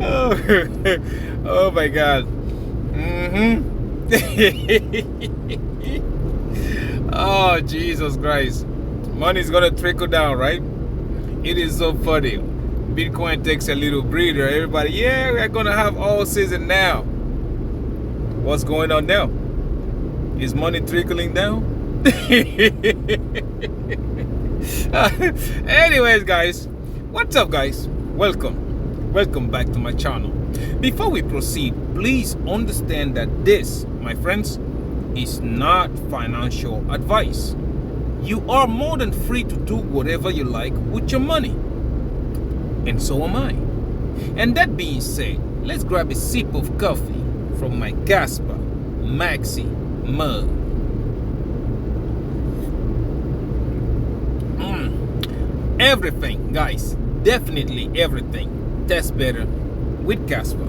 oh, oh my God. Oh, Jesus Christ. Money's gonna trickle down, right? It is so funny. Bitcoin takes a little breather. Everybody, yeah, we're gonna have all season now. What's going on now? Is money trickling down? Anyways, guys, what's up, guys? Welcome back to my channel. Before we proceed, please understand that this, my friends, is not financial advice. You are more than free to do whatever you like with your money, and so am I. And that being said, let's grab a sip of coffee from my Kaspa Maxi mug. Everything, guys, definitely everything tastes better with Kaspa.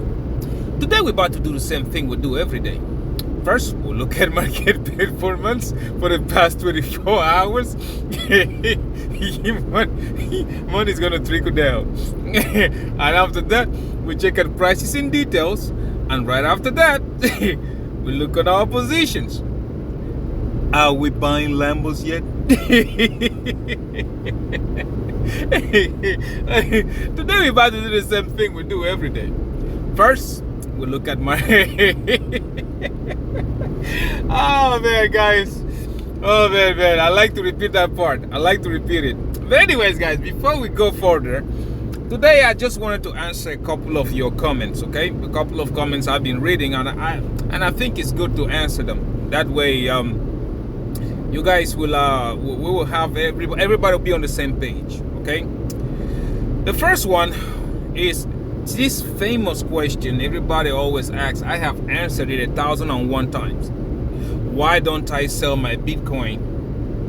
Today we're about to do the same thing we do every day. First, we'll look at market performance for the past 24 hours. Money's gonna trickle down. And after that, we check out prices in details. And right after that, we look at our positions. Are we buying Lambos yet? Today we're about to do the same thing we do every day. First, we look at my oh man, guys. Oh man, I like to repeat that part. I like to repeat it. But anyways, guys, before we go further, today I just wanted to answer a couple of your comments, okay? A couple of comments I've been reading, and I think it's good to answer them. That way, you guys will we will have everybody will be on the same page, okay? The first one is this famous question everybody always asks. I have answered it 1,001 times. Why don't I sell my Bitcoin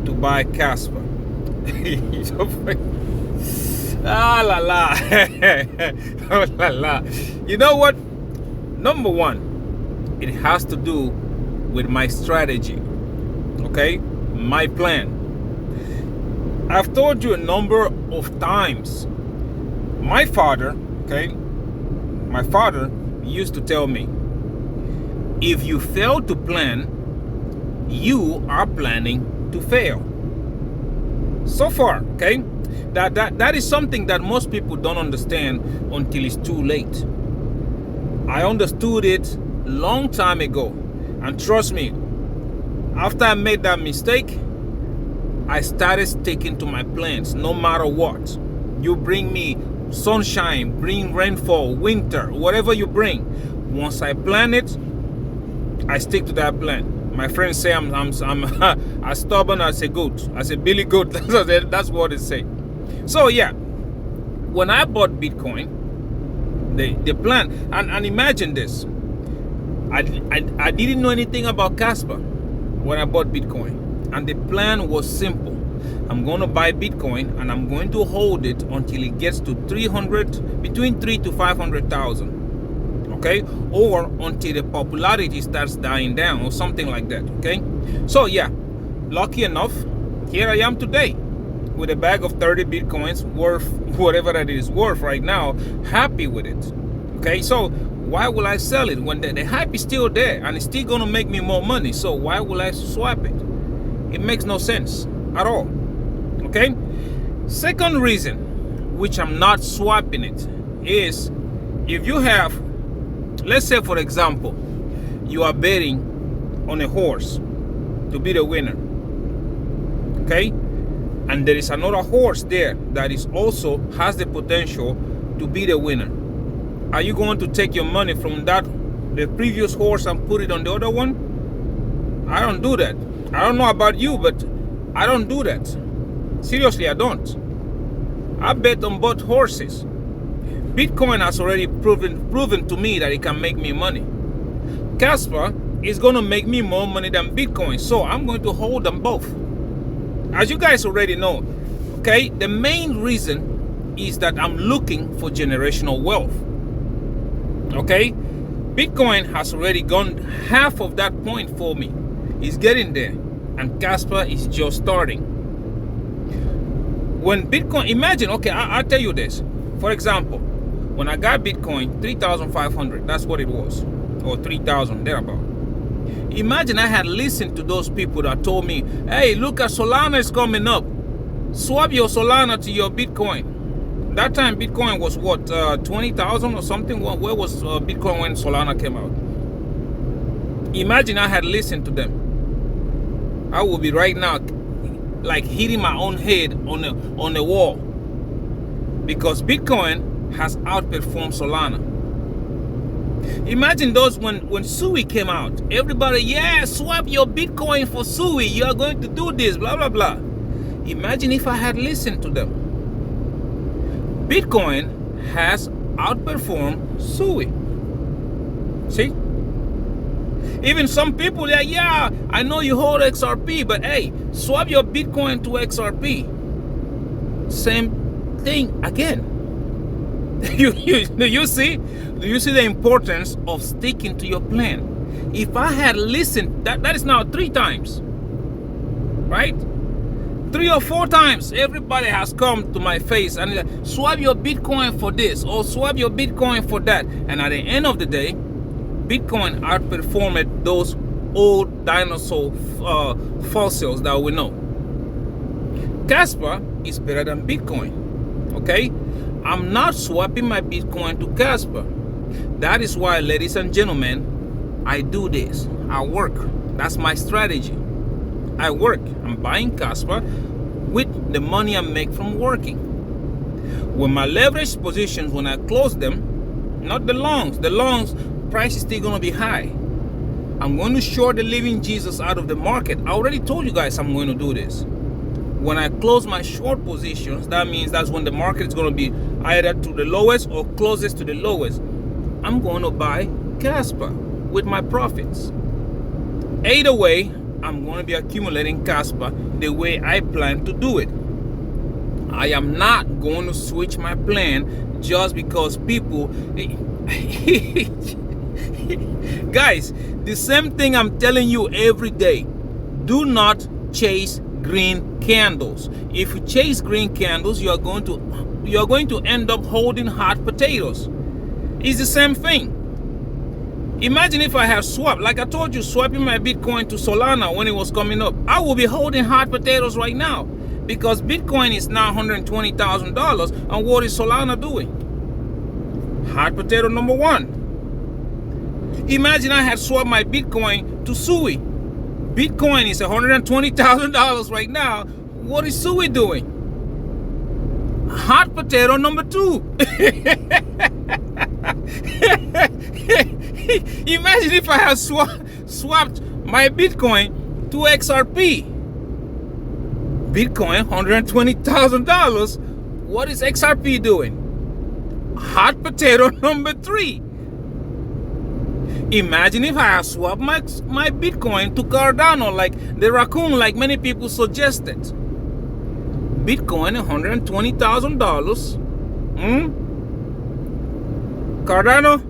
to buy Kaspa? Ah la la. Oh la la. You know what? Number one, it has to do with my strategy. Okay? My plan. I've told you a number of times. My father, okay? My father used to tell me, if you fail to plan, you are planning to fail. So far, okay? That is something that most people don't understand until it's too late. I understood it long time ago. And trust me, after I made that mistake, I started sticking to my plans no matter what. You bring me sunshine, bring rainfall, winter, whatever you bring. Once I plan it, I stick to that plan. My friends say I'm as stubborn as a goat, as a billy goat. That's what they say. So yeah, when I bought Bitcoin, the plan, and imagine this, I didn't know anything about Kaspa when I bought Bitcoin, and the plan was simple. I'm going to buy Bitcoin and I'm going to hold it until it gets to between 3 to 500,000. Okay, or until the popularity starts dying down or something like that. Okay, so yeah, lucky enough, here I am today with a bag of 30 Bitcoins worth whatever that is worth right now, happy with it. Okay, so why will I sell it when the hype is still there and it's still gonna make me more money? So why will I swap it? It makes no sense at all. Okay, second reason which I'm not swapping it is, if you have, let's say for example, you are betting on a horse to be the winner, okay, and there is another horse there that is also has the potential to be the winner. Are you going to take your money from the previous horse and put it on the other one? I don't do that. I don't know about you, but I don't do that. Seriously, I don't. I bet on both horses. Bitcoin has already proven to me that it can make me money. Kaspa is going to make me more money than Bitcoin, so I'm going to hold them both. As you guys already know, okay, the main reason is that I'm looking for generational wealth. Okay, Bitcoin has already gone half of that point for me. It's getting there, and Kaspa is just starting. When Bitcoin, imagine, okay, I'll tell you this. For example, when I got Bitcoin, 3,500, that's what it was, or 3,000, thereabout. Imagine I had listened to those people that told me, hey, look at Solana is coming up. Swap your Solana to your Bitcoin. That time Bitcoin was what, 20,000 or something? Where was Bitcoin when Solana came out? Imagine I had listened to them. I would be right now like hitting my own head on the wall, because Bitcoin has outperformed Solana. Imagine those when Sui came out, everybody, yeah, swap your Bitcoin for Sui, you are going to do this, blah blah blah. Imagine if I had listened to them. Bitcoin has outperformed Sui. See? Even some people, yeah, I know you hold XRP, but hey, swap your Bitcoin to XRP. Same thing again. You see? Do you see the importance of sticking to your plan? If I had listened, that is now 3 times, right? 3 or 4 times, everybody has come to my face and like, swap your Bitcoin for this or swap your Bitcoin for that. And at the end of the day, Bitcoin outperformed those old dinosaur fossils that we know. Kaspa is better than Bitcoin, okay? I'm not swapping my Bitcoin to Kaspa. That is why, ladies and gentlemen, I do this. I work. That's my strategy. I work. I'm buying Kaspa with the money I make from working. When my leverage positions, when I close them, not the longs price is still going to be high. I'm going to short the living Jesus out of the market. I already told you guys I'm going to do this. When I close my short positions, that means that's when the market is going to be either to the lowest or closest to the lowest. I'm going to buy Kaspa with my profits. Either way, I'm going to be accumulating Kaspa the way I plan to do it. I am not going to switch my plan just because people... Guys, the same thing I'm telling you every day. Do not chase green candles. If you chase green candles, you are going to end up holding hot potatoes. It's the same thing. Imagine if I have swapped, like I told you, swapping my Bitcoin to Solana when it was coming up. I will be holding hot potatoes right now because Bitcoin is now $120,000. And what is Solana doing? Hot potato number 1. Imagine I had swapped my Bitcoin to Sui. Bitcoin is $120,000 right now. What is Sui doing? Hot potato number 2. Imagine if I had swapped my Bitcoin to XRP. Bitcoin, $120,000. What is XRP doing? Hot potato number 3. Imagine if I had swapped my Bitcoin to Cardano, like the raccoon, like many people suggested. Bitcoin, $120,000. Cardano,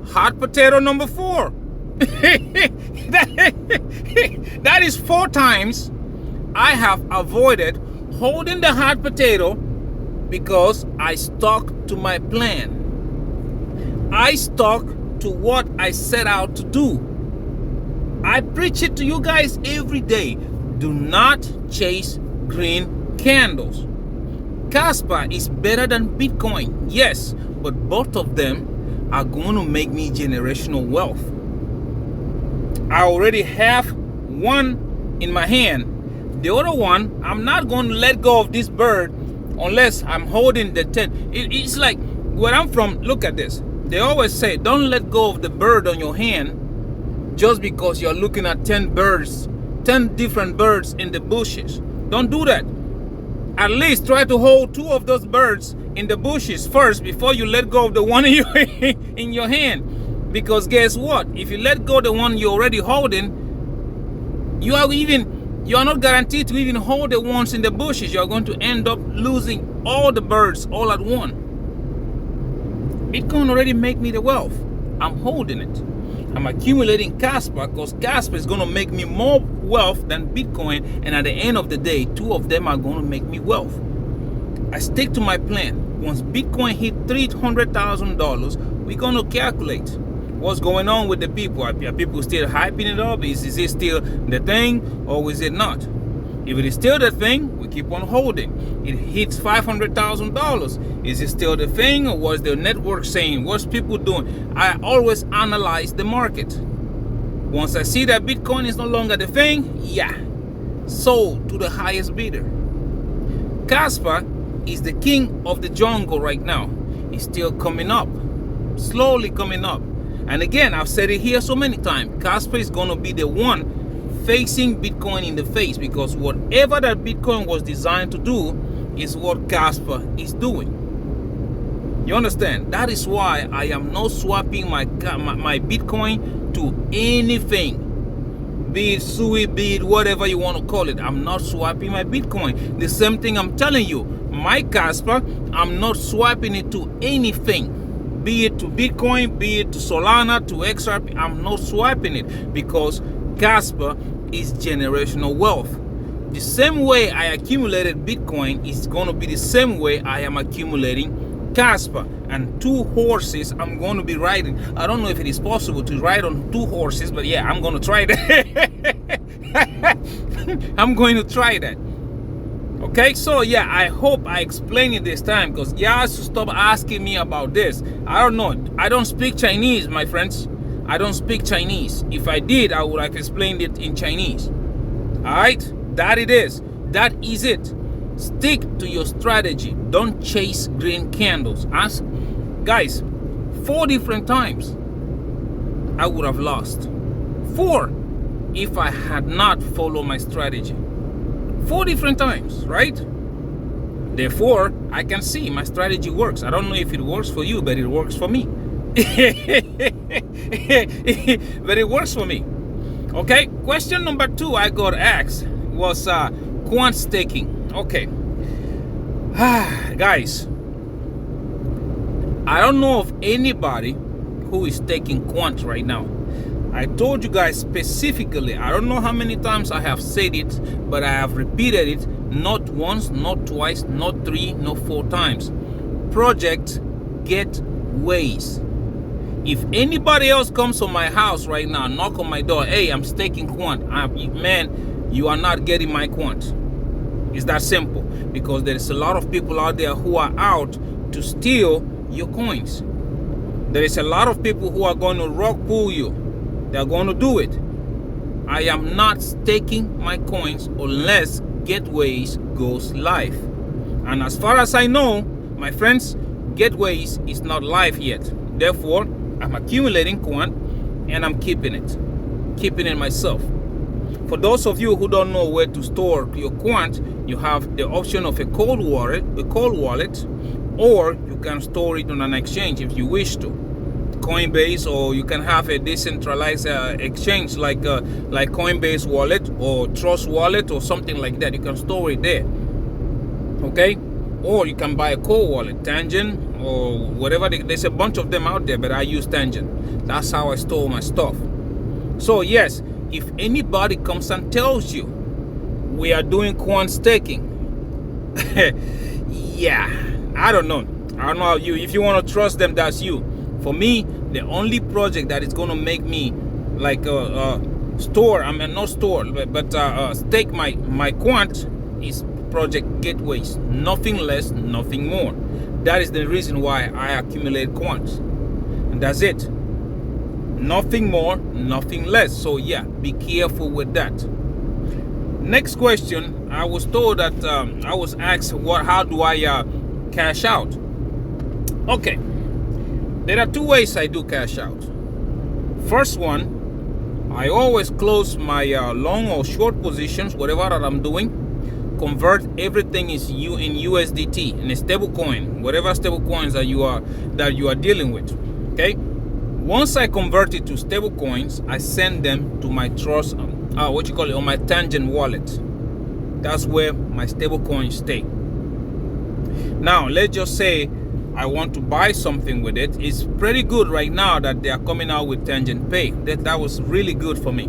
hot potato number 4. That is 4 times I have avoided holding the hot potato because I stuck to my plan. I stuck to what I set out to do. I preach it to you guys every day. Do not chase green candles. Kaspa is better than Bitcoin, yes, but both of them are going to make me generational wealth. I already have one in my hand. The other one, I'm not going to let go of this bird unless I'm holding the 10. It's like where I'm from, look at this. They always say, don't let go of the bird on your hand just because you're looking at 10 different birds in the bushes. Don't do that. At least try to hold 2 of those birds in the bushes first before you let go of the one in your hand. Because guess what? If you let go of the one you're already holding, you are not guaranteed to even hold the ones in the bushes. You're going to end up losing all the birds all at once. Bitcoin already make me the wealth. I'm holding it. I'm accumulating Kaspa because Kaspa is going to make me more wealth than Bitcoin. And at the end of the day, 2 of them are going to make me wealth. I stick to my plan. Once Bitcoin hit $300,000, we're gonna calculate what's going on with the people. Are people still hyping it up? Is it still the thing, or is it not? If it is still the thing, we keep on holding. It hits $500,000. Is it still the thing, or what's the network saying? What's people doing? I always analyze the market. Once I see that Bitcoin is no longer the thing, yeah, sold to the highest bidder. Kaspa is the king of the jungle right now. It's still coming up, slowly coming up. And again, I've said it here so many times, Kaspa is going to be the one facing Bitcoin in the face, because whatever that Bitcoin was designed to do is what Kaspa is doing. You understand? That is why I am not swapping my Bitcoin to anything, be it SUI, be it whatever you want to call it. I'm not swapping my Bitcoin. The same thing I'm telling you, my Kaspa, I'm not swapping it to anything, be it to Bitcoin, be it to Solana, to XRP. I'm not swapping it, because Kaspa is generational wealth. The same way I accumulated Bitcoin is going to be the same way I am accumulating Kaspa. And 2 horses I'm going to be riding. I don't know if it is possible to ride on 2 horses, but yeah, I'm going to try that. I'm going to try that. Okay, so yeah, I hope I explained it this time, because you guys should stop asking me about this. I don't know. I don't speak Chinese, my friends. I don't speak Chinese. If I did, I would have explained it in Chinese. Alright? That it is. That is it. Stick to your strategy. Don't chase green candles. Ask, guys, 4 different times I would have lost. 4 if I had not followed my strategy. 4 different times, right? Therefore, I can see my strategy works. I don't know if it works for you, but it works for me. But it works for me. Okay, question number 2 I got asked was Quant staking. Okay, guys, I don't know of anybody who is taking Quant right now. I told you guys specifically, I don't know how many times I have said it, but I have repeated it not once, not twice, not 3, not 4 times. Project gateways. If anybody else comes to my house right now, knock on my door, hey, I'm staking Quant, man, you are not getting my Quant. It's that simple, because there is a lot of people out there who are out to steal your coins. There is a lot of people who are going to rug pull you. They're going to do it. I am not staking my coins unless Gateways goes live. And as far as I know, my friends, Gateways is not live yet. Therefore, I'm accumulating Quant and I'm keeping it myself. For those of you who don't know where to store your Quant, you have the option of a cold wallet, or you can store it on an exchange if you wish to, Coinbase, or you can have a decentralized exchange like Coinbase wallet or Trust wallet or something like that. You can store it there, okay? Or you can buy a cold wallet, Tangent or whatever. There's a bunch of them out there, but I use Tangent. That's how I store my stuff. So yes, if anybody comes and tells you we are doing Quant staking, yeah, I don't know how you, if you want to trust them, that's you. For me, the only project that is going to make me like stake my Quant is Project Gateways. Nothing less, nothing more. That is the reason why I accumulate Quant, and that's it. Nothing more, nothing less. So yeah, be careful with that. Next question, I was told that I was asked how do I cash out. Okay, there are 2 ways I do cash out. First one, I always close my long or short positions, whatever that I'm doing, convert everything is in USDT, in a stable coin, whatever stable coins that you are dealing with. Okay, once I convert it to stable coins, I send them to my Trust, on my Tangent wallet. That's where my stable coins stay. Now let's just say I want to buy something with it. It's pretty good right now that they are coming out with Tangent Pay. That was really good for me.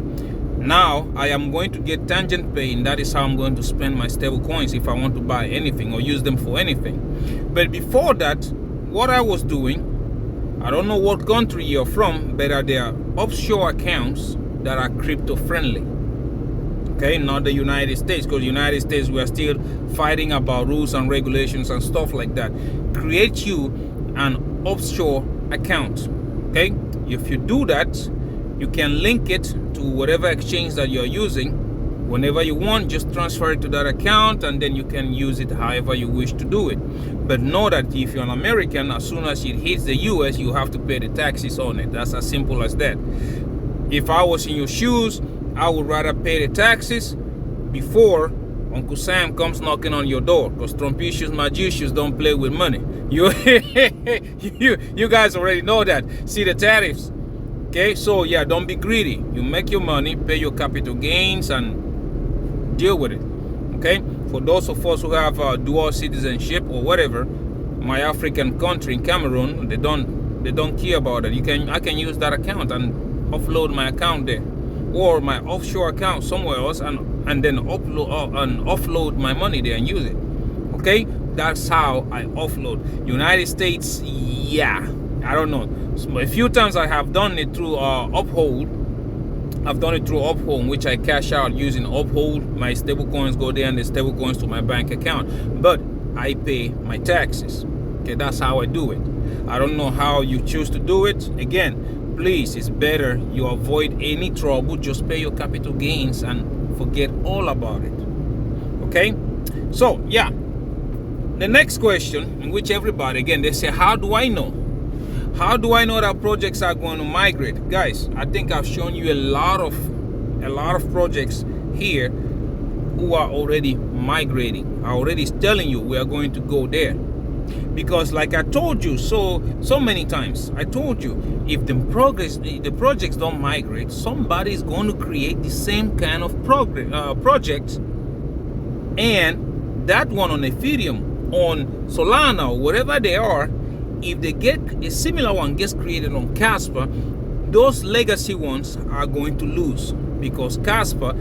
Now I am going to get tangent pay, and that is how I'm going to spend my stable coins if I want to buy anything or use them for anything. But before that, what I was doing, I don't know what country you're from, but there are offshore accounts that are crypto friendly. Okay, not the United States, because the United States we are still fighting about rules and regulations and stuff like that. Create you an offshore account. Okay, if you do that, you can link it to whatever exchange that you're using. Whenever you want, just transfer it to that account, and then you can use it however you wish to do it. But know that if you're an American, as soon as it hits the US, you have to pay the taxes on it. That's as simple as that. If I was in your shoes, I would rather pay the taxes before Uncle Sam comes knocking on your door, because Trumpicious, Margex don't play with money. You guys already know that. See the tariffs. Okay, so yeah, don't be greedy. You make your money, pay your capital gains, and deal with it. Okay, for those of us who have dual citizenship or whatever, my African country in Cameroon, they don't care about it. I can use that account and offload my account there, or my offshore account somewhere else, and then offload my money there and use it. Okay, that's how I offload. United States, yeah, I don't know. A few times I have done it through Uphold. I've done it through Uphold, which I cash out using Uphold. My stable coins go there, and the stable coins to my bank account. But I pay my taxes. Okay, that's how I do it. I don't know how you choose to do it. Again, please, it's better you avoid any trouble. Just pay your capital gains and forget all about it. Okay? So, yeah. The next question, in which everybody, again, they say, how do I know? How do I know that projects are going to migrate? Guys, I think I've shown you a lot of projects here who are already migrating. I already telling you we are going to go there. Because like I told you so many times, I told you, if the projects don't migrate, somebody is going to create the same kind of project, and that one on Ethereum, on Solana, or whatever they are, if they get a similar one gets created on Kaspa, those legacy ones are going to lose, because Kaspa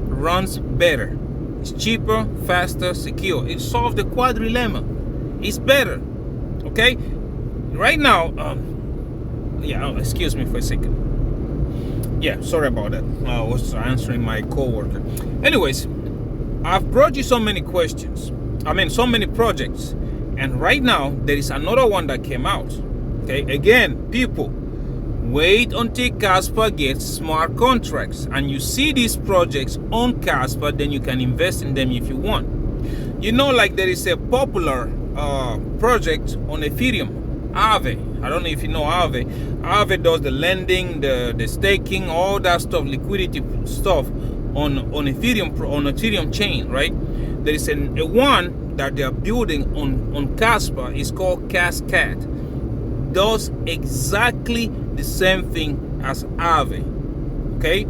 runs better. It's cheaper, faster, secure. It solves the quadrilemma. It's better. Okay? Right now, excuse me for a second. Yeah, sorry about that. I was answering my coworker. Anyways, I've brought you so many questions. So many projects. And right now, there is another one that came out. Okay, again, people, wait until Kaspa gets smart contracts, and you see these projects on Kaspa, then you can invest in them if you want. You know, like there is a popular project on Ethereum, Aave. I don't know if you know Aave. Aave does the lending, the staking, all that stuff, liquidity stuff on Ethereum chain, right? There is a one that they are building on Kaspa is called Cascat. Does exactly the same thing as Aave. Okay,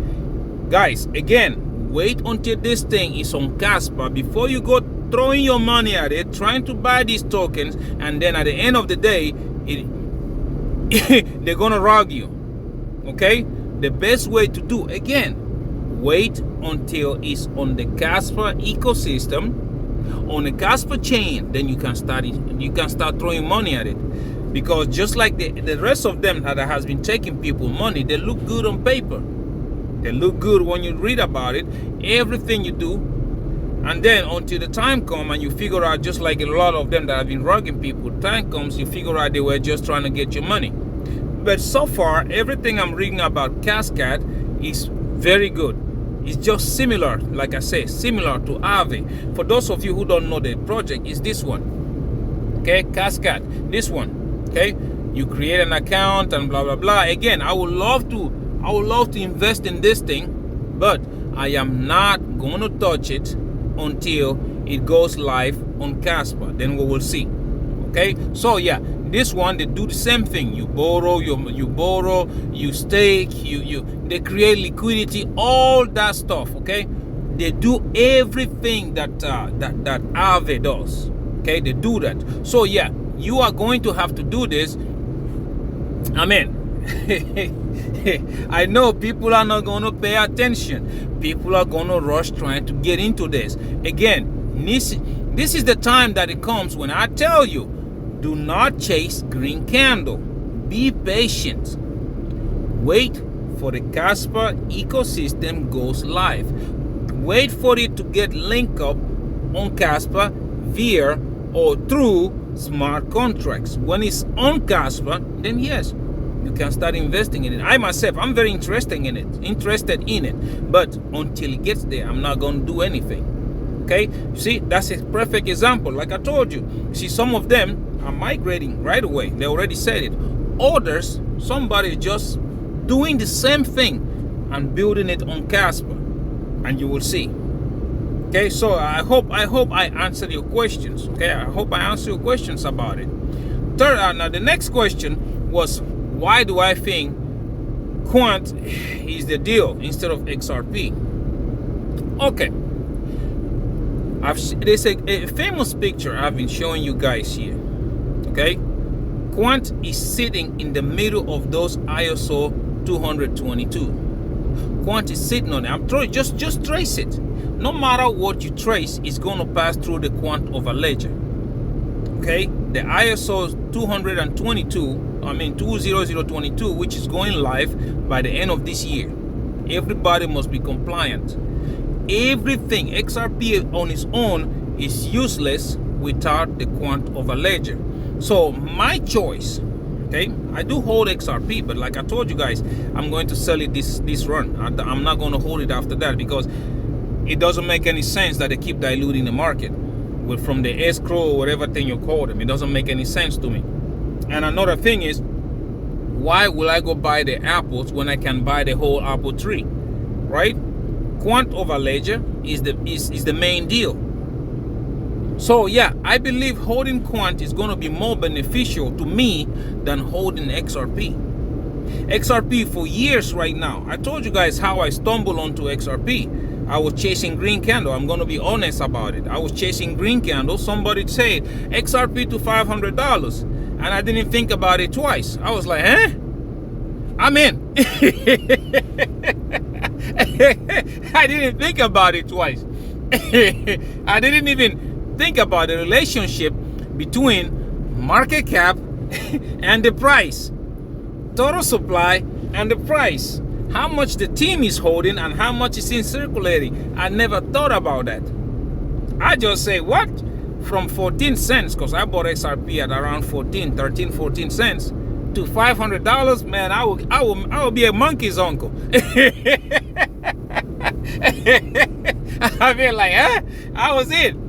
guys, again, wait until this thing is on Kaspa before you go throwing your money at it, trying to buy these tokens, and then at the end of the day, they're gonna rob you. Okay, the best way to do, again, wait until it's on the Kaspa ecosystem, on the Kaspa chain, then you can start throwing money at it. Because just like the rest of them that has been taking people money, they look good on paper. They look good when you read about it, everything you do. And then until the time comes and you figure out, just like a lot of them that have been robbing people, time comes, you figure out they were just trying to get your money. But so far, everything I'm reading about Cascat is very good. It's just similar, like I say, similar to Aave. For those of you who don't know the project, is this one. Okay, Cascat, this one. Okay, you create an account and blah blah blah. Again, I would love to invest in this thing, but I am not gonna touch it until it goes live on Kaspa. Then we will see. Okay, so yeah, this one, they do the same thing. You borrow, you stake, they create liquidity, all that stuff. Okay, they do everything that Aave does. Okay, they do that. So yeah, you are going to have to do this. I know people are not going to pay attention. People are going to rush trying to get into this. Again, this is the time that it comes when I tell you, do not chase green candle. Be patient. Wait for the Kaspa ecosystem goes live. Wait for it to get linked up on Kaspa via or through smart contracts. When it's on Kaspa, then yes, you can start investing in it. I myself, I'm very interested in it. But until it gets there, I'm not going to do anything. Okay? See, that's a perfect example. Like I told you, see, some of them are migrating right away. They already said it. Others, somebody just doing the same thing and building it on Kaspa, and you will see. Okay, so I hope I answered your questions. Okay, I hope I answered your questions about it. Now the next question was, why do I think Quant is the deal instead of XRP? Okay, there's a famous picture I've been showing you guys here. Okay, Quant is sitting in the middle of those ISO 222. Quant is sitting on it. I'm throwing, just trace it. No matter what you trace, it's going to pass through the Quant over ledger. Okay, the ISO 20022, which is going live by the end of this year. Everybody must be compliant. Everything XRP on its own is useless without the Quant over ledger. So my choice, okay, I do hold XRP, but like I told you guys, I'm going to sell it this run. I'm not going to hold it after that, because it doesn't make any sense that they keep diluting the market from the escrow or whatever thing you call them. It doesn't make any sense to me. And another thing is, why will I go buy the apples when I can buy the whole apple tree, right? Quant over ledger is the main deal. So yeah, I believe holding Quant is going to be more beneficial to me than holding XRP. XRP for years right now. I told you guys how I stumbled onto XRP. I was chasing green candle. I'm going to be honest about it. I was chasing green candle. Somebody said XRP to $500, and I didn't think about it twice. I was like, huh? I'm in. I didn't think about it twice. I didn't even think about the relationship between market cap and the price, total supply and the price, how much the team is holding and how much is in circulating. I never thought about that. I just say, what? From 14 cents, because I bought XRP at around 14 cents, to $500, man, I will be a monkey's uncle. I mean, like, huh? I was in.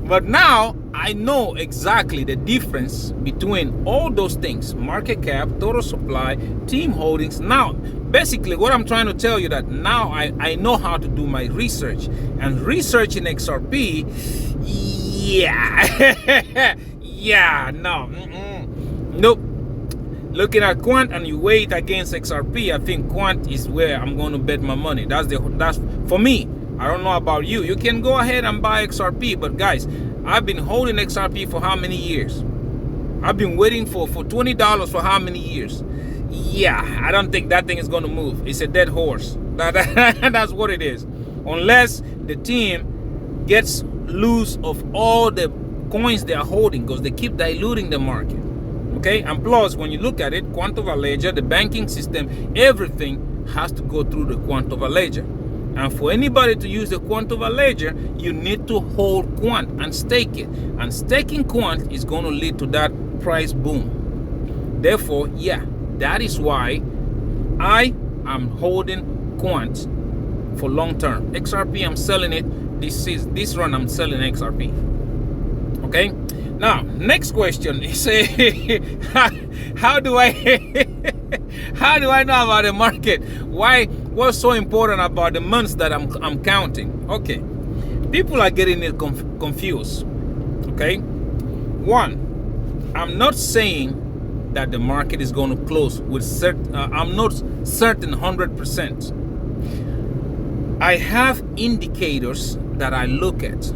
But now I know exactly the difference between all those things: market cap, total supply, team holdings. Now, basically what I'm trying to tell you, that now I know how to do my research. And researching XRP, nope. Looking at Quant and you weigh it against XRP, I think Quant is where I'm going to bet my money. That's for me. I don't know about you. You can go ahead and buy XRP, but guys, I've been holding XRP for how many years? I've been waiting for $20 for how many years? Yeah, I don't think that thing is going to move. It's a dead horse. That's what it is. Unless the team gets loose of all the coins they are holding, because they keep diluting the market. Okay, and plus, when you look at it, Quant over ledger, the banking system, everything has to go through the Quant over ledger. And for anybody to use the Quant over ledger, you need to hold Quant and stake it. And staking Quant is going to lead to that price boom. Therefore, yeah, that is why I am holding Quant for long term. XRP, I'm selling it. This run, I'm selling XRP. Okay. Now, next question is, how do I know about the market? What's so important about the months that I'm counting? Okay, people are getting it confused. Okay, one, I'm not saying that the market is going to close with certain. I'm not certain 100%. I have indicators that I look at.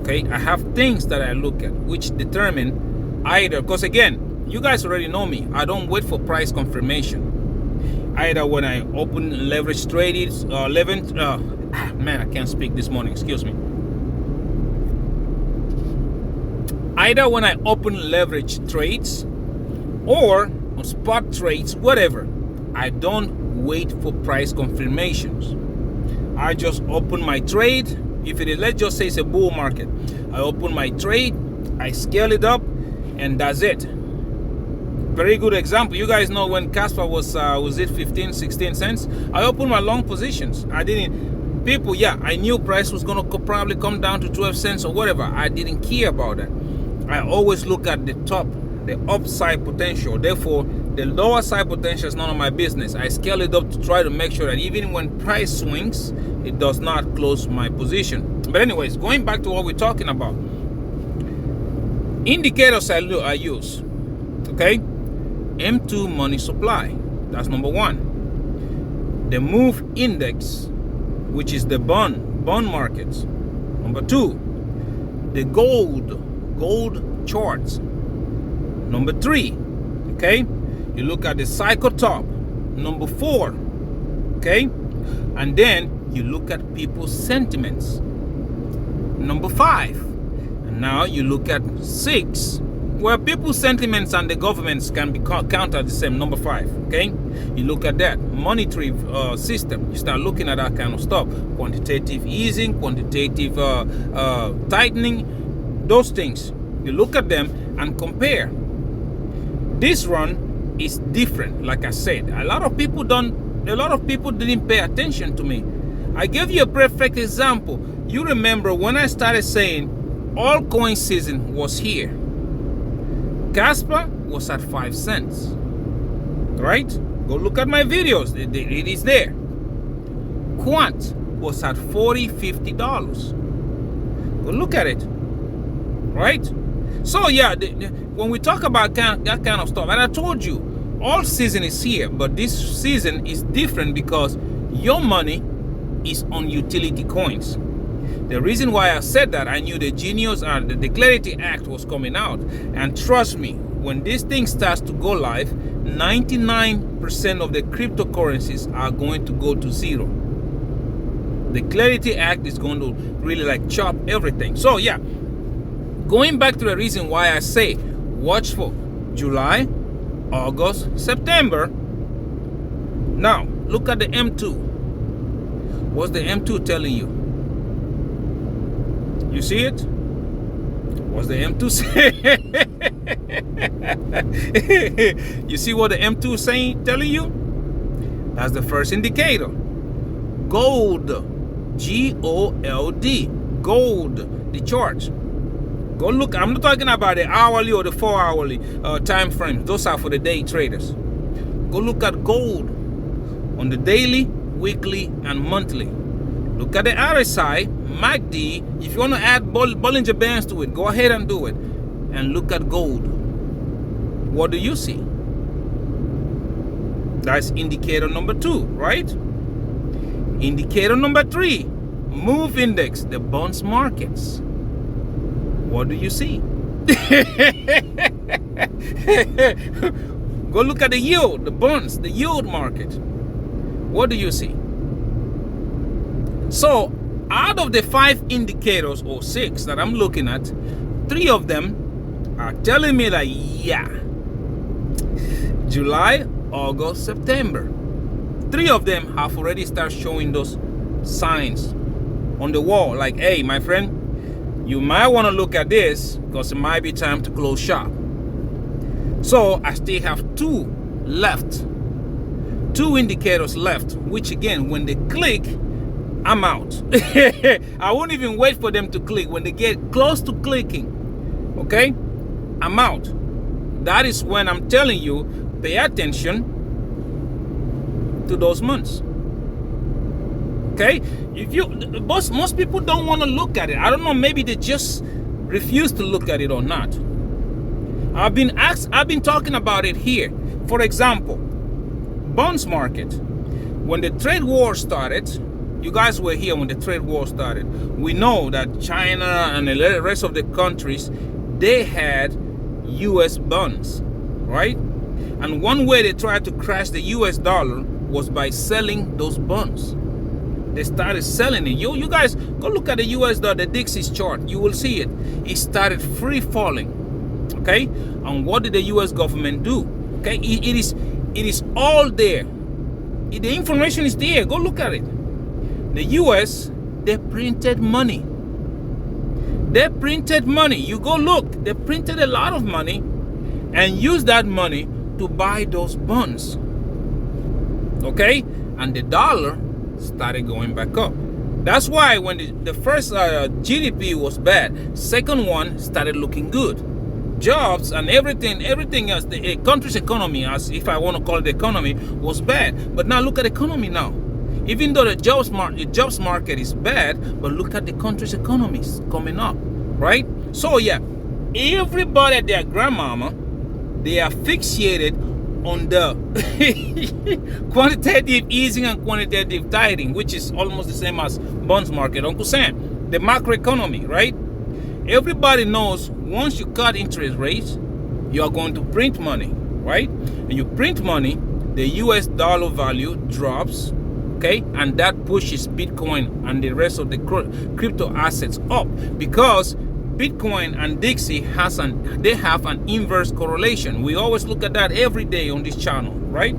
Okay, I have things that I look at which determine either, because again, you guys already know me. I don't wait for price confirmation. Either when I open leverage trades, man, I can't speak this morning. Excuse me. Either when I open leverage trades or on spot trades, whatever. I don't wait for price confirmations. I just open my trade. If it is, let's just say it's a bull market, I open my trade, I scale it up, and that's it. Very good example. You guys know when Kaspa was it 15, 16 cents? I opened my long positions. I didn't, people, yeah, I knew price was gonna probably come down to 12 cents or whatever. I didn't care about that. I always look at the top, the upside potential. Therefore, the lower side potential is none of my business. I scale it up to try to make sure that even when price swings, it does not close my position. But anyways, going back to what we're talking about. Indicators I use, okay? M2 money supply, that's number one. The move index, which is the bond markets. Number two, the gold charts. Number three, okay? You look at the cycle top. Number four, okay? And then you look at people's sentiments. Number five. And now you look at six, where people's sentiments and the governments can be counted the same. Number five, okay? You look at that monetary system. You start looking at that kind of stuff. Quantitative easing, quantitative tightening, those things. You look at them and compare. This run is different. Like I said, a lot of people didn't pay attention to me. I gave you a perfect example. You remember when I started saying altcoin season was here. Kaspa was at 5 cents. Right? Go look at my videos. It is there. Quant was at $40, $50. Go look at it. Right? So yeah, when we talk about that kind of stuff, and I told you, all season is here, but this season is different because your money is on utility coins. The reason why I said that, I knew the Genius and the Clarity Act was coming out. And trust me, when this thing starts to go live, 99% of the cryptocurrencies are going to go to zero. The Clarity Act is going to really like chop everything. So yeah, going back to the reason why I say watch for July, August, September. Now, look at the M2. What's the M2 telling you? You see it? What's the M2 saying? You see what the M2 is saying, telling you? That's the first indicator. Gold. G-O-L-D. Gold. The chart. Go look. I'm not talking about the hourly or the 4 hourly time frames. Those are for the day traders. Go look at gold on the daily, weekly, and monthly. Look at the RSI, MACD. If you want to add Bollinger Bands to it, go ahead and do it. And look at gold. What do you see? That's indicator number 2, right? Indicator number 3, move index, the bonds markets. What do you see? Go look at the yield, the bonds, the yield market. What do you see? So, out of the 5 indicators or 6 that I'm looking at, 3 of them are telling me that, yeah, July, August, September. 3 of them have already started showing those signs on the wall. Like, hey, my friend, you might want to look at this because it might be time to close shop. So I still have 2 left. 2 indicators left, which again, when they click, I'm out. I won't even wait for them to click. When they get close to clicking, okay, I'm out. That is when I'm telling you, pay attention to those months. Okay, if you, most people don't want to look at it. I don't know, maybe they just refuse to look at it or not. I've been talking about it here. For example, bonds market. When the trade war started, you guys were here when the trade war started. We know that China and the rest of the countries, they had US bonds. right? And one way they tried to crash the US dollar was by selling those bonds. They started selling it. You guys go look at the US dollar, the Dixie's chart. You will see it. It started free falling. Okay? And what did the US government do? Okay, it is all there. The information is there. Go look at it. The US, they printed money. They printed money. You go look. They printed a lot of money and used that money to buy those bonds. Okay? And the dollar started going back up. That's why when the first GDP was bad, second one started looking good. Jobs and everything else, the country's economy, as if I want to call it the economy, was bad. But now look at the economy now. Even though the jobs market is bad, but look at the country's economy coming up, right? So yeah, everybody, their grandmama, they are fixated on the quantitative easing and quantitative tightening, which is almost the same as bonds market. Uncle Sam, the macroeconomy, right? Everybody knows once you cut interest rates, you are going to print money, right? And you print money, the US dollar value drops, okay? And that pushes Bitcoin and the rest of the crypto assets up, because Bitcoin and Dixie have an inverse correlation. We always look at that every day on this channel, right?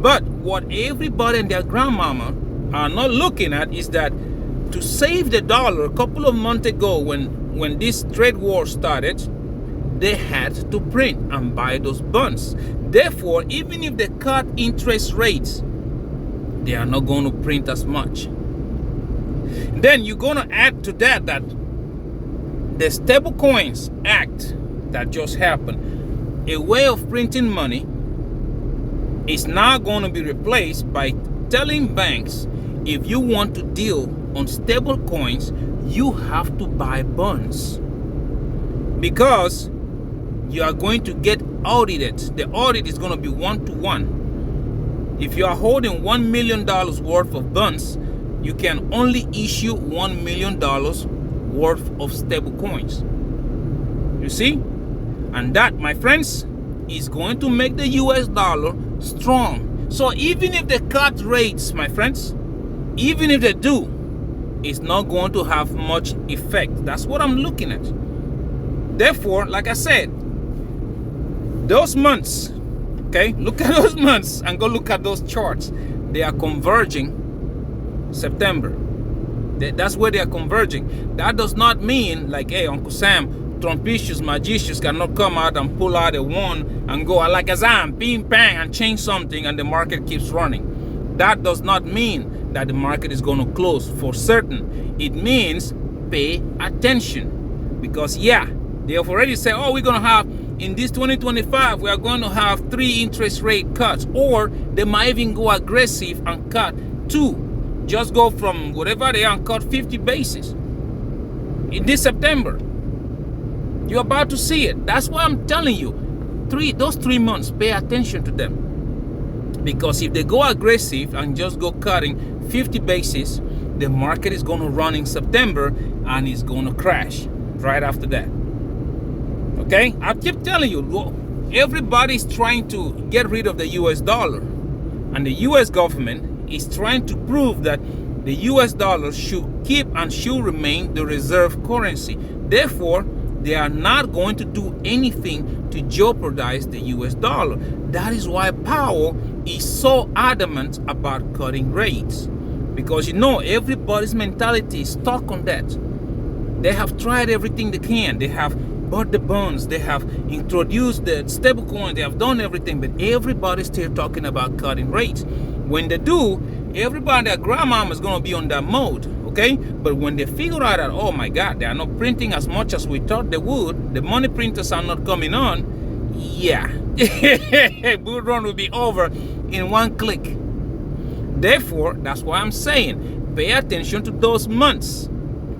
But what everybody and their grandmama are not looking at is that to save the dollar, a couple of months ago when this trade war started, they had to print and buy those bonds. Therefore, even if they cut interest rates, they are not going to print as much. Then you're going to add to that the Stablecoins Act that just happened, a way of printing money, is now going to be replaced by telling banks, if you want to deal on stable coins, you have to buy bonds, because you are going to get audited. The audit is going to be 1-to-1. If you are holding $1 million worth of bonds, you can only issue $1 million worth of stable coins. You see? And that, my friends, is going to make the US dollar strong. So even if they cut rates, my friends, even if they do, it's not going to have much effect. That's what I'm looking at. Therefore, like I said, those months, okay, look at those months and go look at those charts. They are converging September. That's where they are converging. That does not mean like, hey, Uncle Sam, Trumpicious, Margex cannot come out and pull out a wand and go like Azam, bing, bang, and change something and the market keeps running. That does not mean that the market is going to close for certain. It means pay attention. Because yeah, they have already said, oh, we're going to have, in this 2025, we are going to have 3 interest rate cuts. Or they might even go aggressive and cut 2. Just go from whatever they are and cut 50 basis in this September. You're about to see it. That's why I'm telling you, those 3 months, pay attention to them. Because if they go aggressive and just go cutting 50 basis, the market is going to run in September and it's going to crash right after that. Okay? I keep telling you, everybody's trying to get rid of the US dollar. And the US government is trying to prove that the US dollar should keep and should remain the reserve currency. Therefore, they are not going to do anything to jeopardize the US dollar. That is why Powell is so adamant about cutting rates. Because you know, everybody's mentality is stuck on that. They have tried everything they can. They have bought the bonds. They have introduced the stablecoin. They have done everything. But everybody's still talking about cutting rates. When they do, everybody, their grandmama is going to be on that mode. Okay? But when they figure out that, oh my God, they are not printing as much as we thought they would, the money printers are not coming on, yeah. Bull run will be over in one click. Therefore, that's why I'm saying, pay attention to those months.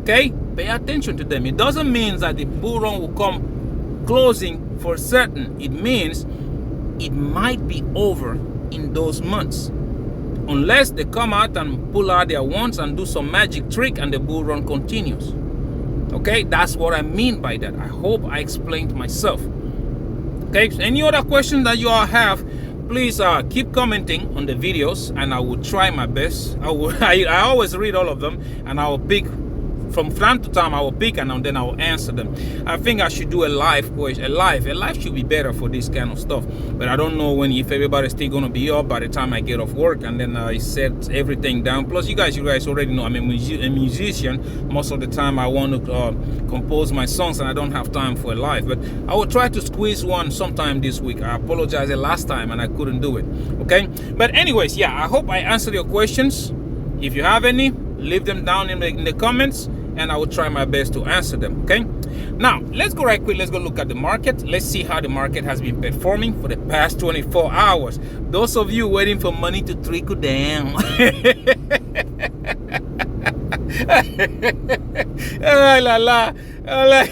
Okay? Pay attention to them. It doesn't mean that the bull run will come closing for certain. It means it might be over in those months. Unless they come out and pull out their wands and do some magic trick and the bull run continues. Okay? That's what I mean by that. I hope I explained myself. Okay, so any other questions that you all have, please keep commenting on the videos, and I will try my best. I always read all of them, and I will pick from time to time. I will pick, and then I will answer them. I think I should do a live question. A live should be better for this kind of stuff, but I don't know if everybody's still gonna be up by the time I get off work, and then I set everything down. Plus, you guys already know I'm a musician. Most of the time I want to compose my songs, and I don't have time for a live, but I will try to squeeze one sometime this week. I apologize the last time and I couldn't do it. Okay, but anyways, yeah, I hope I answered your questions. If you have any, leave them down in the comments, and I will try my best to answer them. Okay, now let's go right quick. Let's go look at the market. Let's see how the market has been performing for the past 24 hours. Those of you waiting for money to trickle down. Oh, la, la. Oh, la.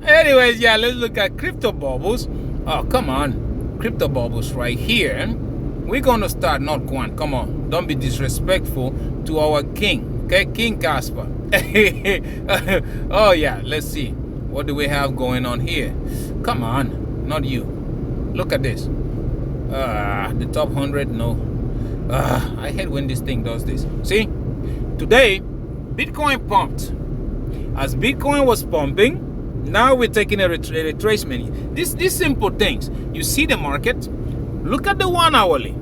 Anyways, yeah, let's look at crypto bubbles. Oh, come on, crypto bubbles right here. We're gonna start, not Quant. Come on, don't be disrespectful to our king. Okay, King Kaspa. Oh yeah, let's see. What do we have going on here? Come on, not you. Look at this. The top 100, no. I hate when this thing does this. See, today, Bitcoin pumped. As Bitcoin was pumping, now we're taking a retracement. These simple things. You see the market. Look at the 1 hourly.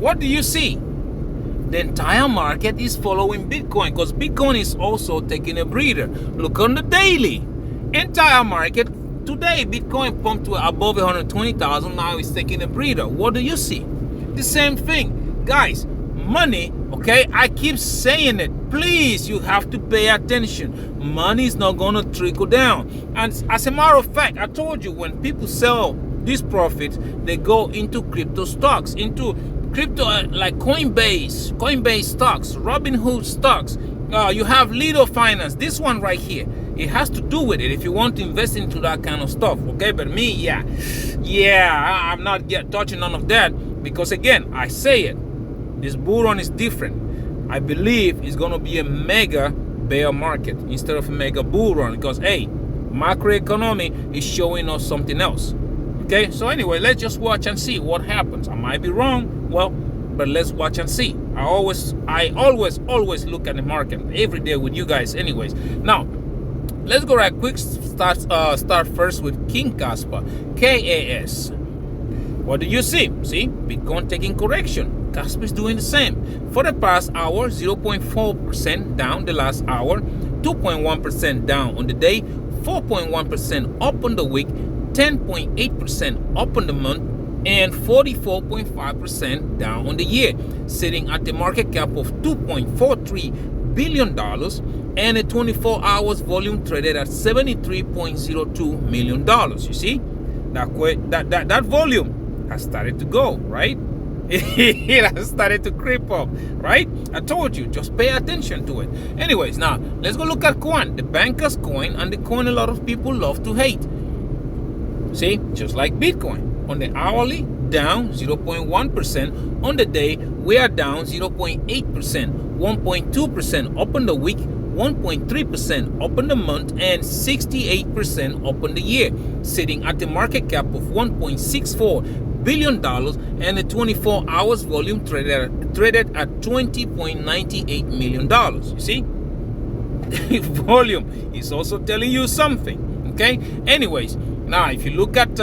What do you see? The entire market is following Bitcoin, because Bitcoin is also taking a breather. Look on the daily. Entire market today, Bitcoin pumped to above 120,000. Now it's taking a breather. What do you see? The same thing, guys. Money, okay? I keep saying it. Please, you have to pay attention. Money is not gonna trickle down. And as a matter of fact, I told you, when people sell these profits, they go into crypto stocks, into crypto like Coinbase stocks, Robinhood stocks. You have Lido Finance. This one right here, it has to do with it if you want to invest into that kind of stuff. Okay, but me, I'm not touching none of that, because again, I say it, this bull run is different. I believe it's gonna be a mega bear market instead of a mega bull run, because hey, macroeconomy is showing us something else. Okay, so anyway, let's just watch and see what happens. I might be wrong, well, but let's watch and see. I always look at the market every day with you guys anyways. Now, let's go right quick. Start first with King Kaspa, KAS. What do you see? See, Bitcoin taking correction. Kaspa is doing the same. For the past hour, 0.4% down the last hour, 2.1% down on the day, 4.1% up on the week, 10.8% up on the month, and 44.5% down on the year, sitting at the market cap of $2.43 billion and a 24 hours volume traded at $73.02 million. You see, that volume has started to go, right? It has started to creep up, right? I told you, just pay attention to it. Anyways, now let's go look at Quant, the banker's coin, and the coin a lot of people love to hate. See, just like Bitcoin. On the hourly, down 0.1%. On the day, we are down 0.8%. 1.2% up on the week, 1.3% up on the month, and 68% up on the year, sitting at the market cap of $1.64 billion and a 24 hours volume traded at $20.98 million. You see? Volume is also telling you something. Okay? Anyways, now if you look at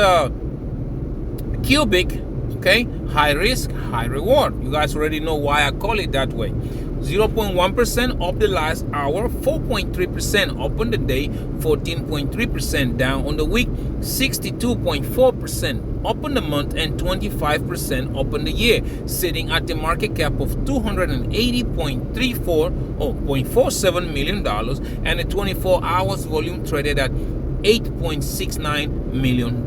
Cubic, okay, high risk, high reward. You guys already know why I call it that way. 0.1% up the last hour, 4.3% up on the day, 14.3% down on the week, 62.4% up on the month, and 25% up on the year, sitting at the market cap of $280.47 million and a 24 hours volume traded at $8.69 million.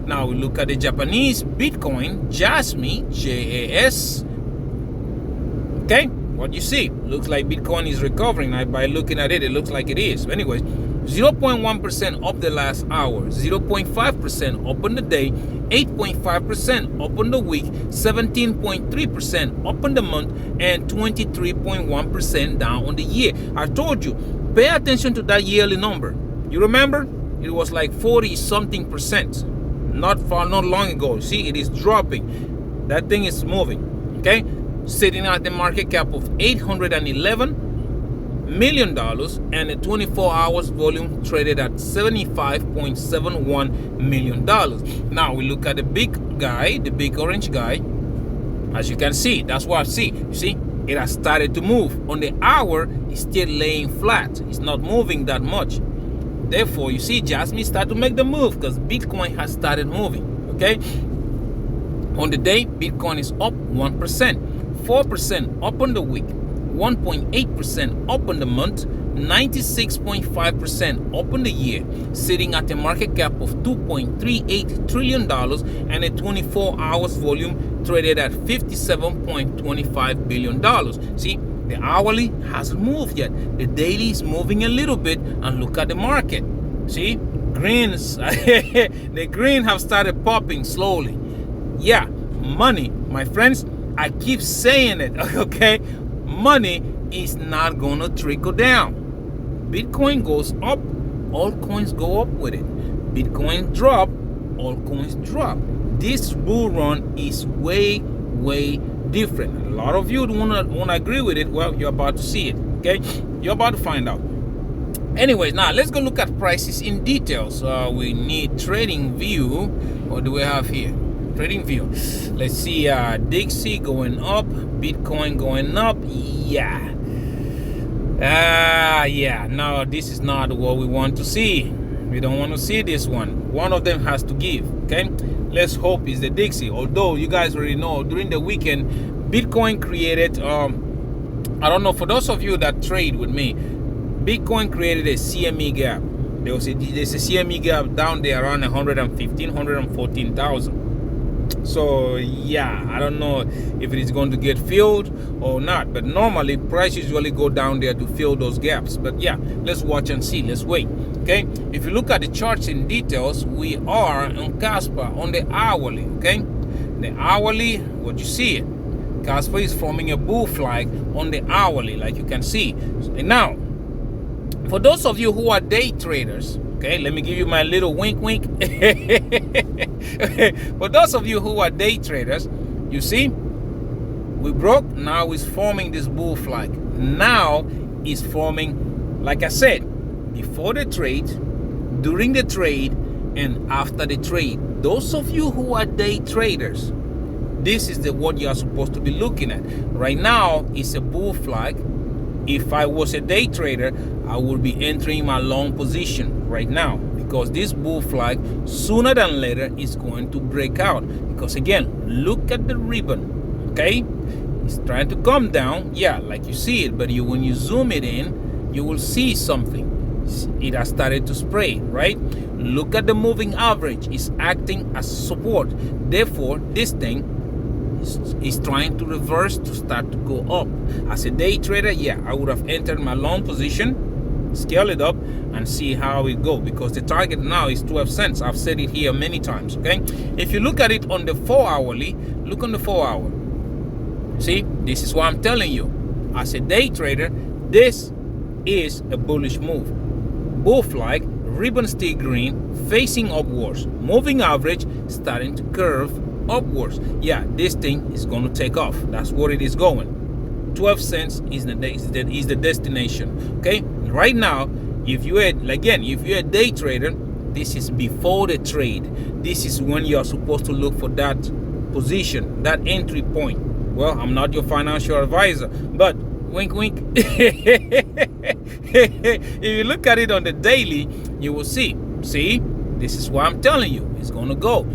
Now we look at the Japanese Bitcoin, Jasmy, JAS. Okay, what you see? Looks like Bitcoin is recovering. By looking at it, it looks like it is. Anyways, 0.1% up the last hour, 0.5% up on the day, 8.5% up on the week, 17.3% up on the month, and 23.1% down on the year. I told you, pay attention to that yearly number. You remember? It was like 40 something percent. not long ago. See, it is dropping. That thing is moving. Okay, sitting at the market cap of $811 million and a 24 hours volume traded at $75.71 million. Now we look at the big guy, the big orange guy. As you can see, that's what I see. You see, it has started to move. On the hour, it's still laying flat. It's not moving that much. Therefore, you see, Jasmine start to make the move because Bitcoin has started moving. Okay. On the day, Bitcoin is up 1%, 4% up on the week, 1.8% up on the month, 96.5% up on the year, sitting at a market cap of $2.38 trillion and a 24 hours volume traded at $57.25 billion. See, the hourly hasn't moved yet. The daily is moving a little bit, and look at the market. See, greens, the green have started popping slowly. Yeah, money, my friends, I keep saying it, okay? Money is not gonna trickle down. Bitcoin goes up, altcoins go up with it. Bitcoin drop, altcoins drop. This bull run is way different. A lot of you won't agree with it. Well, you're about to see it. Okay, you're about to find out. Anyways, now let's go look at prices in details. We need trading view. What do we have here? Trading view. Let's see. Dixie going up, Bitcoin going up. Yeah. No, this is not what we want to see. We don't want to see this one. One of them has to give. Okay, let's hope it's the Dixie. Although you guys already know, during the weekend, Bitcoin created I don't know, for those of you that trade with me, Bitcoin created a CME gap. There's a CME gap down there around 114,000. So yeah, I don't know if it is going to get filled or not, but normally price usually go down there to fill those gaps. But yeah, let's watch and see. Let's wait. Okay, if you look at the charts in details, we are on Kaspa on the hourly. Okay, the hourly, what you see it, Kaspa is forming a bull flag on the hourly, like you can see. And now, for those of you who are day traders, okay, let me give you my little wink. For those of you who are day traders, you see, we broke. Now it's forming this bull flag. Now it's forming, like I said, before the trade, during the trade, and after the trade. Those of you who are day traders, this is what you are supposed to be looking at. Right now, it's a bull flag. If I was a day trader, I would be entering my long position right now, because this bull flag sooner than later is going to break out. Because again, look at the ribbon. Okay, it's trying to come down, yeah, like you see it, but when you zoom it in, you will see something. It has started to spray, right? Look at the moving average. It's acting as support. Therefore, this thing is trying to reverse to start to go up. As a day trader, yeah, I would have entered my long position, scale it up, and see how it go, because the target now is 12 cents. I've said it here many times. Okay, if you look at it on the 4 hourly, look on the 4 hour. See, this is what I'm telling you. As a day trader, this is a bullish move. Bull flag, ribbon still green, facing upwards, moving average starting to curve upwards. Yeah, this thing is going to take off. That's what it is going. 12 cents is the destination. Okay, right now, if you're a day trader, this is before the trade. This is when you are supposed to look for that position, that entry point. Well, I'm not your financial advisor, but wink wink. If you look at it on the daily, you will see, this is what I'm telling you. It's going to go.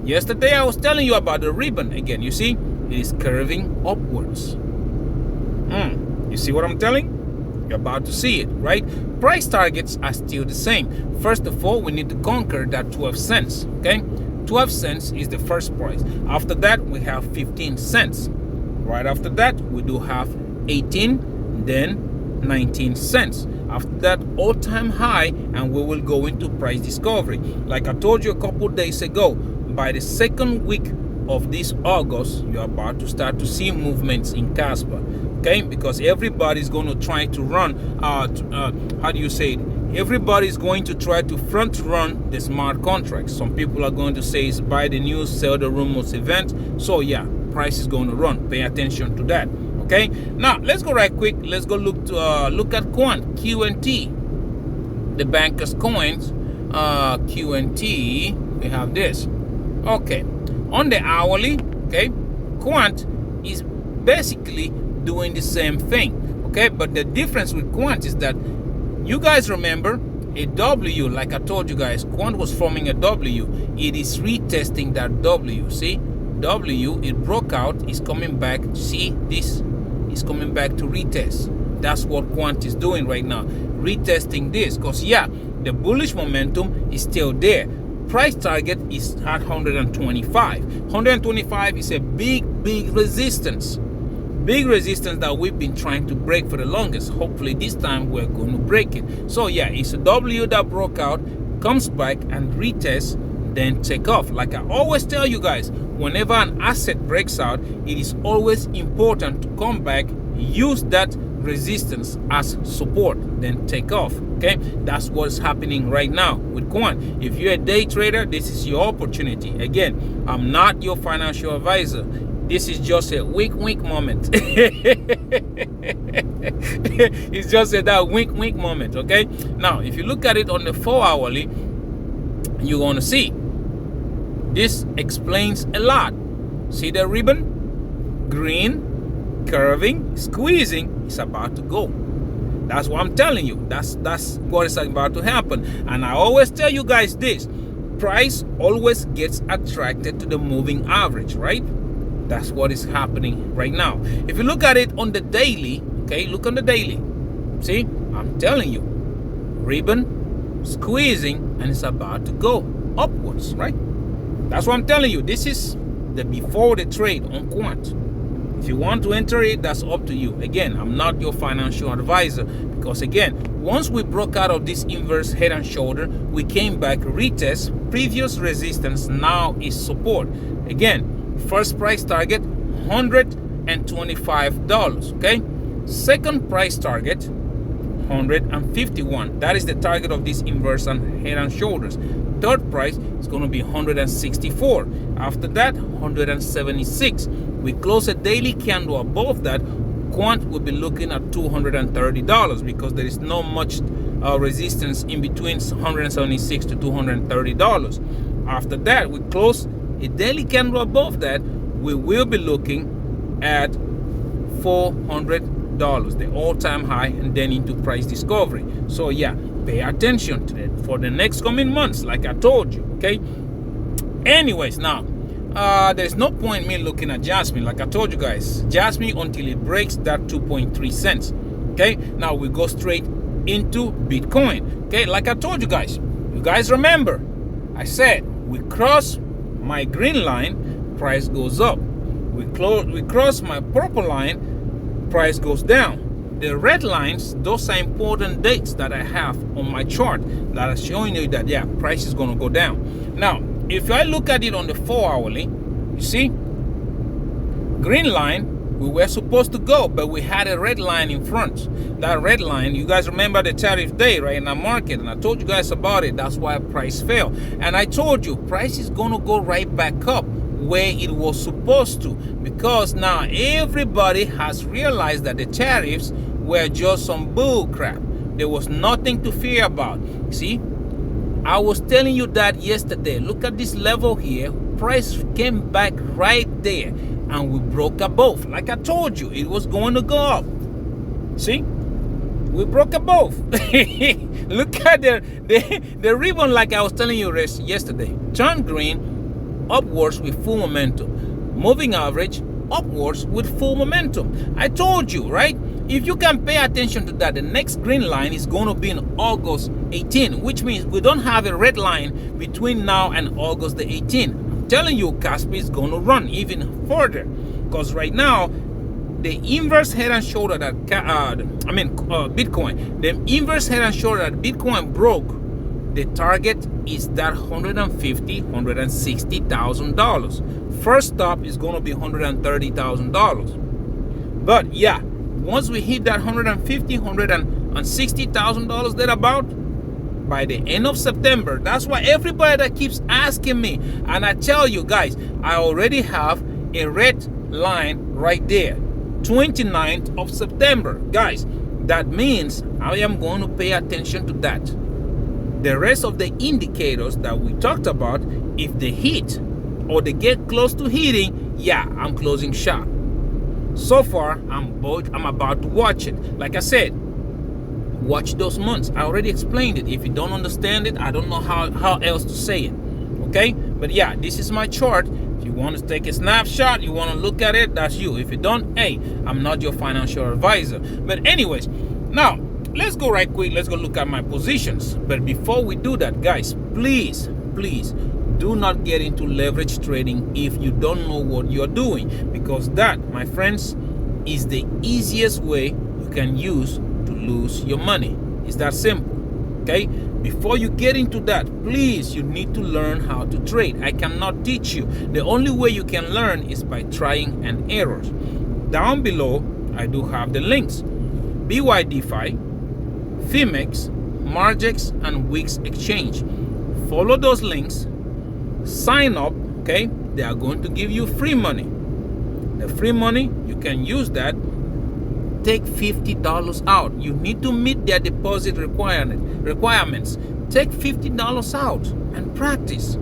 Yesterday I was telling you about the ribbon. Again, you see, it is curving upwards. You see what I'm telling? You're about to see it, right? Price targets are still the same. First of all, we need to conquer that 12 cents, okay? 12 cents is the first price. After that, we have 15 cents. Right after that, we do have 18, then 19 cents. After that, all-time high, and we will go into price discovery. Like I told you a couple days ago, by the second week of this August, you're about to start to see movements in Kaspa. Okay, because everybody's going to try to run, how do you say it? everybody's going to try to front run the smart contracts. Some people are going to say it's buy the news, sell the rumors event. So yeah, price is going to run. Pay attention to that. Okay, now let's go right quick. Let's go look at Quant, QNT, the bankers coins. QNT, we have this. Okay, on the hourly, okay, Quant is basically doing the same thing. Okay, but the difference with Quant is that you guys remember a W, like I told you guys, Quant was forming a W. It is retesting that W. See, W, it broke out, is coming back. See, this is coming back to retest. That's what Quant is doing right now, retesting this, because yeah, the bullish momentum is still there. Price target is at 125. 125 is a big resistance. Big resistance that we've been trying to break for the longest. Hopefully this time we're going to break it. So yeah, it's a W that broke out, comes back and retests, then take off. Like I always tell you guys, whenever an asset breaks out, it is always important to come back, use that resistance as support, then take off. Okay, that's what's happening right now with Quant. If you're a day trader, this is your opportunity. Again, I'm not your financial advisor. This is just a wink moment. It's just that wink moment. Okay, now if you look at it on the 4 hourly, you're going to see this explains a lot. See the ribbon, green, curving, squeezing. It's about to go. That's what I'm telling you. That's what is about to happen. And I always tell you guys this: price always gets attracted to the moving average, right? That's what is happening right now. If you look at it on the daily, okay, look on the daily. See, I'm telling you, ribbon, squeezing, and it's about to go upwards, right? That's what I'm telling you. This is the before the trade on Quant. If you want to enter it, that's up to you. Again, I'm not your financial advisor, because again, once we broke out of this inverse head and shoulder, we came back, retest, previous resistance now is support. Again, first price target, $125, okay? Second price target, 151. That is the target of this inverse and head and shoulders. Third price is going to be 164. After that, 176. We close a daily candle above that, Quant will be looking at $230, because there is no much resistance in between 176 to $230. After that, we close a daily candle above that, we will be looking at $400, the all-time high, and then into price discovery. So yeah, pay attention to that for the next coming months, like I told you. Okay, anyways, now there's no point me looking at Jasmine. Like I told you guys, Jasmine until it breaks that 2.3 cents. Okay, now we go straight into Bitcoin. Okay, like I told you guys remember I said we cross my green line, price goes up. We cross my purple line, price goes down. The red lines, those are important dates that I have on my chart that are showing you that yeah, price is going to go down. Now if I look at it on the 4 hourly, you see green line, we were supposed to go, but we had a red line in front. That red line, you guys remember the tariff day, right, in the market, and I told you guys about it. That's why price fell. And I told you price is going to go right back up where it was supposed to, because now everybody has realized that the tariffs were just some bull crap. There was nothing to fear about. See, I was telling you that yesterday. Look at this level here. Price came back right there, and we broke above. Like I told you, it was going to go up. See, we broke above. Look at the ribbon, like I was telling you yesterday. Turn green, upwards with full momentum. Moving average, upwards with full momentum. I told you, right? If you can pay attention to that, the next green line is going to be in August 18, which means we don't have a red line between now and August the 18th. I'm telling you, Kaspa is going to run even further, because right now the inverse head and shoulder that Bitcoin, the inverse head and shoulder that Bitcoin broke, the target is that $160,000. First stop is going to be $130,000. But yeah, once we hit that $160,000 thereabout, by the end of September. That's why everybody that keeps asking me, and I tell you guys, I already have a red line right there, 29th of September. Guys, that means I am going to pay attention to that. The rest of the indicators that we talked about, if they hit or they get close to hitting, yeah, I'm closing shop. So far, I'm about to watch it. Like I said, watch those months. I already explained it. If you don't understand it, I don't know how else to say it. Okay? But yeah, this is my chart. If you want to take a snapshot, you want to look at it, that's you. If you don't, hey, I'm not your financial advisor. But anyways, now let's go right quick. Let's go look at my positions. But before we do that, guys, please do not get into leverage trading if you don't know what you're doing, because that, my friends, is the easiest way you can use to lose your money. It's that simple. Okay? Before you get into that, please, you need to learn how to trade. I cannot teach you. The only way you can learn is by trying and errors. Down below, I do have the links: Bydfi, Phemex, Margex, and Wix exchange. Follow those links. Sign up, okay? They are going to give you free money. The free money, you can use that. Take $50 out. You need to meet their deposit requirements. Take $50 out and practice.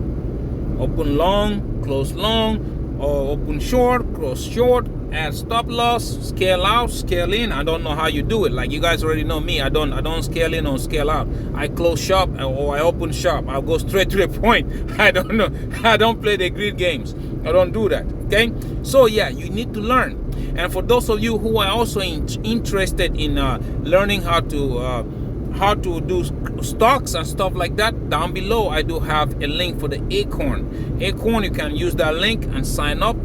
Open long, close long, or open short, close short, add stop loss, scale out, scale in. I don't know how you do it. Like you guys already know me. I don't scale in or scale out. I close shop or I open shop. I'll go straight to the point. I don't know. I don't play the greed games. I don't do that. Okay? So yeah, you need to learn. And for those of you who are also interested in learning how to do stocks and stuff like that, down below I do have a link for the Acorn. Acorn, you can use that link and sign up.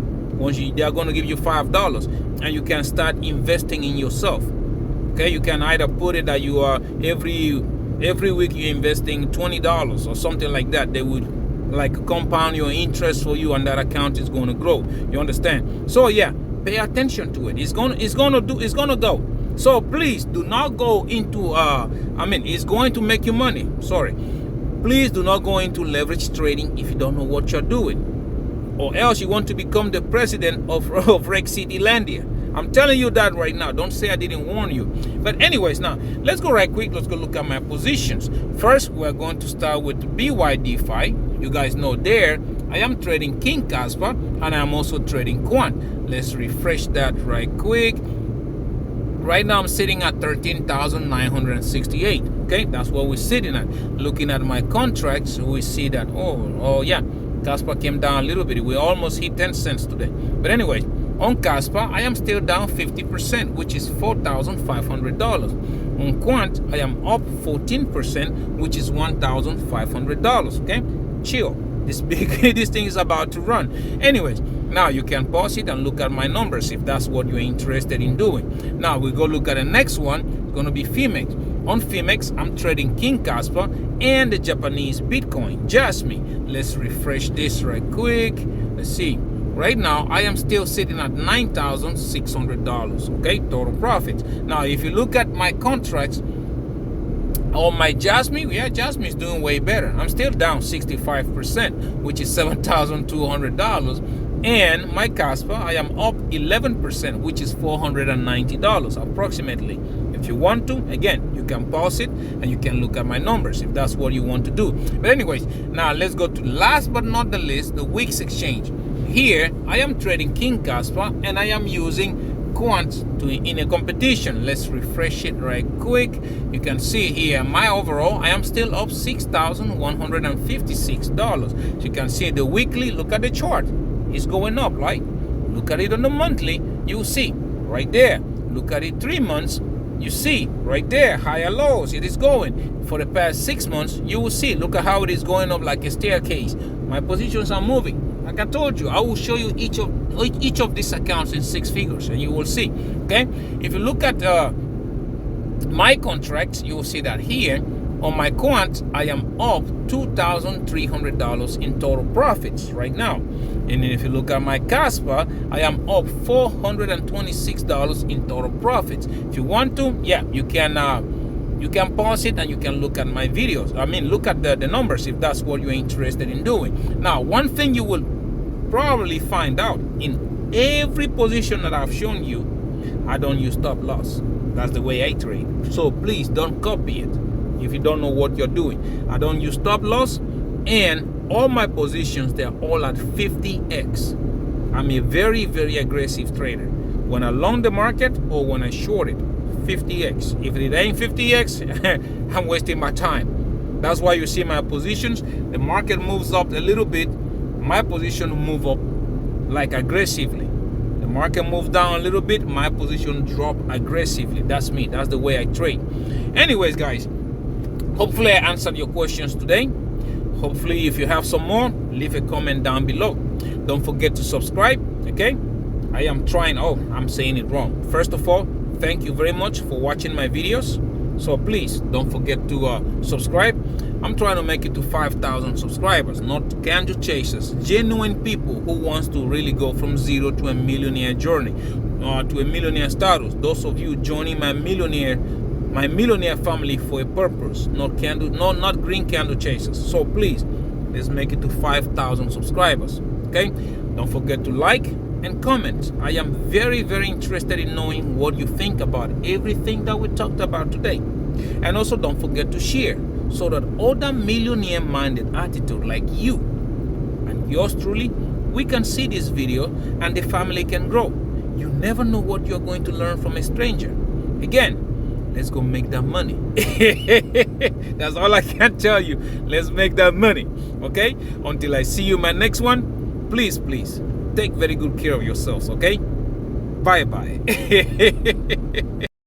They are going to give you $5, and you can start investing in yourself. Okay, you can either put it that you are every week you're investing $20 or something like that. They would like compound your interest for you, and that account is going to grow. You understand? So yeah, pay attention to it. It's gonna go. So please do not go into it's going to make you money. Sorry. Please do not go into leverage trading if you don't know what you're doing. Or else you want to become the president of Reg City Landia. I'm telling you that right now. Don't say I didn't warn you. But anyways, now let's go right quick. Let's go look at my positions. First, we're going to start with Bydfi. You guys know there I am trading King Kaspa, and I'm also trading Quant. Let's refresh that right quick. Right now I'm sitting at 13,968. Okay, that's what we're sitting at. Looking at my contracts, we see that oh yeah, Kaspa came down a little bit. We almost hit 10 cents today. But anyway, on Kaspa, I am still down 50%, which is $4,500. On Quant, I am up 14%, which is $1,500. Okay, chill. This thing is about to run. Anyways, now you can pause it and look at my numbers if that's what you're interested in doing. Now we go look at the next one. It's going to be Phemex. On Phemex, I'm trading King Kaspa and the Japanese Bitcoin, Jasmine. Let's refresh this right quick. Let's see. Right now, I am still sitting at $9,600. Okay, total profit. Now, if you look at my contracts, on my Jasmine, yeah, Jasmine is doing way better. I'm still down 65%, which is $7,200. And my Kaspa, I am up 11%, which is $490 approximately. If you want to, again, you can pause it and you can look at my numbers if that's what you want to do. But anyways, now let's go to last but not the least, the Wix exchange. Here, I am trading King Kaspa and I am using Quant in a competition. Let's refresh it right quick. You can see here my overall, I am still up $6,156. So you can see the weekly, look at the chart. It's going up, right? Look at it on the monthly, you see right there. Look at it 3 months, you see right there, higher lows, it is going. For the past 6 months, you will see, look at how it is going up like a staircase. My positions are moving. Like I told you, I will show you each of these accounts in 6 figures, and you will see. Okay, if you look at my contracts, you will see that here on my Quant, I am up $2,300 in total profits right now. And if you look at my Kaspa, I am up $426 in total profits. If you want to, yeah, you can You can pause it and you can look at my videos. I mean, look at the numbers if that's what you're interested in doing. Now, one thing you will probably find out, in every position that I've shown you, I don't use stop loss. That's the way I trade. So please don't copy it if you don't know what you're doing. I don't use stop loss, and all my positions, they're all at 50x. I'm a very, very aggressive trader. When I long the market or when I short it, 50x. If it ain't 50x, I'm wasting my time. That's why you see my positions. The market moves up a little bit, my position will move up like aggressively. The market moves down a little bit, my position drop aggressively. That's me. That's the way I trade. Anyways, guys, hopefully I answered your questions today. Hopefully, if you have some more, leave a comment down below. Don't forget to subscribe, okay? I am trying, I'm saying it wrong. First of all, thank you very much for watching my videos. So please don't forget to subscribe. I'm trying to make it to 5,000 subscribers, not candle chasers, genuine people who wants to really go from zero to a millionaire journey, to a millionaire status. Those of you joining my millionaire family for a purpose, not green candle chasers. So please, let's make it to 5,000 subscribers. Okay? Don't forget to like and comment. I am very, very interested in knowing what you think about everything that we talked about today. And also don't forget to share so that other millionaire-minded attitude like you and yours truly, we can see this video and the family can grow. You never know what you're going to learn from a stranger. Again, let's go make that money. That's all I can tell you. Let's make that money. Okay? Until I see you in my next one, please, please, take very good care of yourselves, okay? Bye-bye.